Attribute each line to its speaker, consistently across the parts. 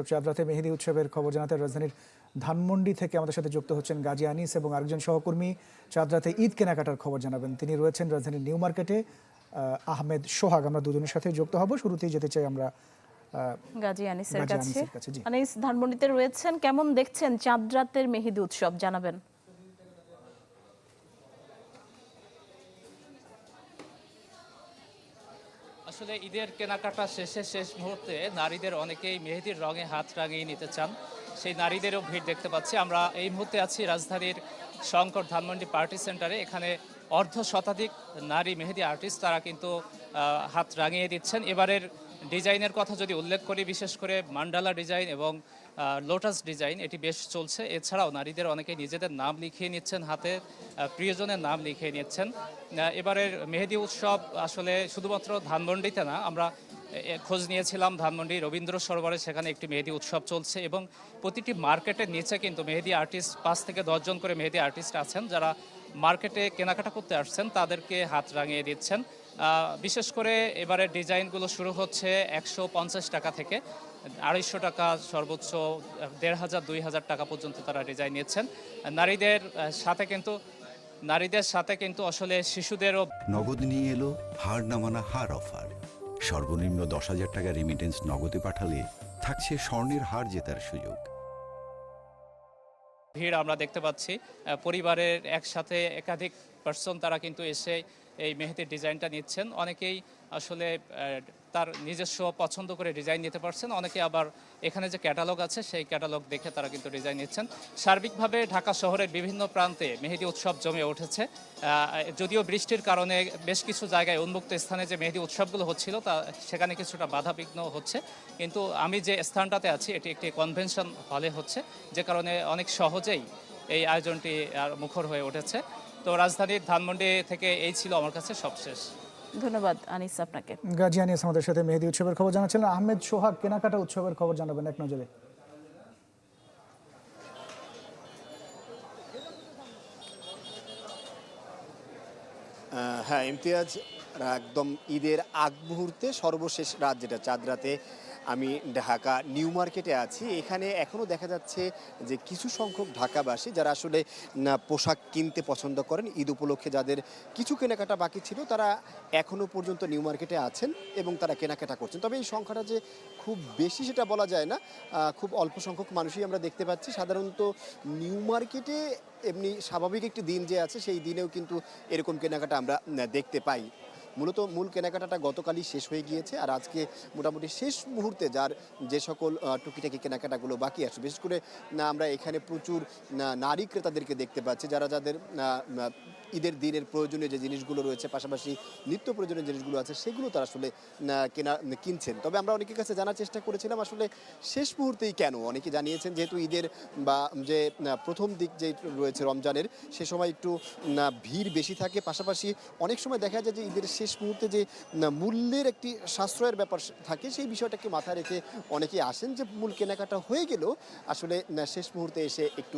Speaker 1: চাঁদরাতে মেহেদি উৎসবের খবর জানাতে রাজধানীর ধানমন্ডি থেকে আমাদের সাথে যুক্ত হচ্ছেন গাজী আনিস এবং আরেকজন সহকর্মী চাঁদরাতে ঈদ কেনাকাটার খবর জানাবেন। তিনি রয়েছেন রাজধানীর নিউ মার্কেটে আহমেদ সোহাগ। আমরা দুজনের সাথে যুক্ত হব। শুরুতেই যেতে চাই আমরা
Speaker 2: গাজী আনিসের কাছে। আনিস, ধানমন্ডিতে রয়েছেন, কেমন দেখছেন চাঁদরাতের মেহেদি উৎসব জানাবেন।
Speaker 3: আসলে ঈদের কেনাকাটা শেষ মুহূর্তে নারীদের অনেকেই মেহেদির রঙে হাত রাঙিয়ে নিতে চান, সেই নারীদেরও ভিড় দেখতে পাচ্ছি। আমরা এই মুহূর্তে আছি রাজধানীর শঙ্কর ধানমন্ডি পার্টি সেন্টারে। এখানে অর্ধ শতাধিক নারী মেহেদি আর্টিস্ট, তারা কিন্তু হাত রাঙিয়ে দিচ্ছেন। এবারের ডিজাইনের কথা যদি উল্লেখ করি, বিশেষ করে মান্ডালা ডিজাইন এবং লোটাস ডিজাইন এটি বেশ চলছে। এছাড়াও নারীদের অনেকে নিজেদের নাম লিখিয়ে নিচ্ছেন, হাতে প্রিয়জনের নাম লিখিয়ে নিচ্ছেন। এবারের মেহেদি উৎসব আসলে শুধুমাত্র ধানমন্ডিতে না, আমরা খোঁজ নিয়েছিলাম ধানমন্ডি রবীন্দ্র সরোবরে, সেখানে একটি মেহেদি উৎসব চলছে এবং প্রতিটি মার্কেটের নিচে কিন্তু মেহেদি আর্টিস্ট 5 থেকে 10 জন করে মেহেদি আর্টিস্ট আছেন, যারা মার্কেটে কেনাকাটা করতে আসছেন তাদেরকে হাত রাঙিয়ে দিচ্ছেন। বিশেষ করে এবারের ডিজাইনগুলো শুরু হচ্ছে 150 টাকা থেকে 250 টাকা, সর্বোচ্চ 1500 2000 টাকা পর্যন্ত তারা ডিজাইন নিচ্ছেন। নারীদের সাথে কিন্তু আসলে শিশুদেরও
Speaker 4: নগদ নিয়ে এলো হার না মানা হার অফার। সর্বনিম্ন 10,000 টাকা রেমিটেন্স নগদে পাঠালে থাকছে স্বর্ণের হার জেতার সুযোগ।
Speaker 3: ভিড় আমরা দেখতে পাচ্ছি, পরিবারের একসাথে একাধিক পার্সন তারা কিন্তু এসে এই মেহেদির ডিজাইনটা নিচ্ছেন। অনেকেই আসলে তার নিজস্ব পছন্দ করে ডিজাইন নিতে পারছেন, অনেকে আবার এখানে যে ক্যাটালগ আছে সেই ক্যাটালগ দেখে তারা কিন্তু ডিজাইন নিচ্ছেন। সার্বিকভাবে ঢাকা শহরের বিভিন্ন প্রান্তে মেহেদি উৎসব জমে উঠেছে। যদিও বৃষ্টির কারণে বেশ কিছু জায়গায় উন্মুক্ত স্থানে যে মেহেদি উৎসবগুলো হচ্ছিল তা সেখানে কিছুটা বাধাবিঘ্ন হচ্ছে, কিন্তু আমি যে স্থানটাতে আছি এটি একটি কনভেনশন হলে হচ্ছে, যে কারণে অনেক সহজেই এই আয়োজনটি মুখর হয়ে উঠেছে। তো রাজধানীর ধানমন্ডি থেকে এই ছিল আমার কাছে সবশেষ।
Speaker 2: ধন্যবাদ আনিস আপনাকে।
Speaker 1: গাজী আনিস আমাদের সাথে মেহেদি উৎসবের খবর জানাচ্ছিলেন। আহমেদ সোহাগ কেনাকাটা উৎসবের খবর জানাবেন এক নজরে।
Speaker 5: হ্যাঁ ইমতিয়াজ, একদম ঈদের আগ মুহূর্তে সর্বশেষ রাত যেটা চাঁদরাতে আমি ঢাকা নিউ মার্কেটে আছি। এখানে এখনও দেখা যাচ্ছে যে কিছু সংখ্যক ঢাকাবাসী যারা আসলে পোশাক কিনতে পছন্দ করেন, ঈদ উপলক্ষে যাদের কিছু কেনাকাটা বাকি ছিল তারা এখনও পর্যন্ত নিউ মার্কেটে আছেন এবং তারা কেনাকাটা করছেন। তবে এই সংখ্যাটা যে খুব বেশি সেটা বলা যায় না, খুব অল্প সংখ্যক মানুষই আমরা দেখতে পাচ্ছি। সাধারণত নিউ মার্কেটে এমনি স্বাভাবিক একটি দিন যে আছে সেই দিনেও কিন্তু এরকম কেনাকাটা আমরা দেখতে পাই। মূলত মূল কেনাকাটাটা গতকালই শেষ হয়ে গিয়েছে, আর আজকে মোটামুটি শেষ মুহূর্তে যে সকল টুকিটাকি কেনাকাটাগুলো বাকি আছে, বিশেষ করে আমরা এখানে প্রচুর নারী ক্রেতাদেরকে দেখতে পাচ্ছি, যাদের ঈদের দিনের প্রয়োজনীয় যে জিনিসগুলো রয়েছে, পাশাপাশি নিত্য প্রয়োজনীয় জিনিসগুলো আছে সেগুলো তারা আসলে কিনছেন। তবে আমরা অনেকের কাছে জানার চেষ্টা করেছিলাম আসলে শেষ মুহূর্তেই কেন। অনেকে জানিয়েছেন যেহেতু ঈদের বা যে প্রথম দিক যে রয়েছে রমজানের, সে সময় একটু ভিড় বেশি থাকে, পাশাপাশি অনেক সময় দেখা যায় যে ঈদের শেষ মুহূর্তে যে মূল্যের একটি সাশ্রয়ের ব্যাপার থাকে, সেই বিষয়টাকে মাথায় রেখে অনেকেই আসেন যে মূল কেনাকাটা হয়ে গেলেও আসলে শেষ মুহূর্তে এসে একটু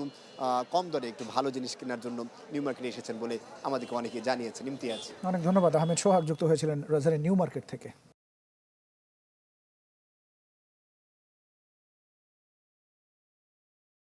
Speaker 5: কম দরে একটু ভালো জিনিস কেনার জন্য নিউ মার্কেটে এসেছেন বলে আমাদেরকে অনেকে জানিয়েছেন। ইমতিয়াজ,
Speaker 1: অনেক ধন্যবাদ। আহমেদ সোহাগ যুক্ত হয়েছিলেন রাজধানীর নিউ মার্কেট থেকে।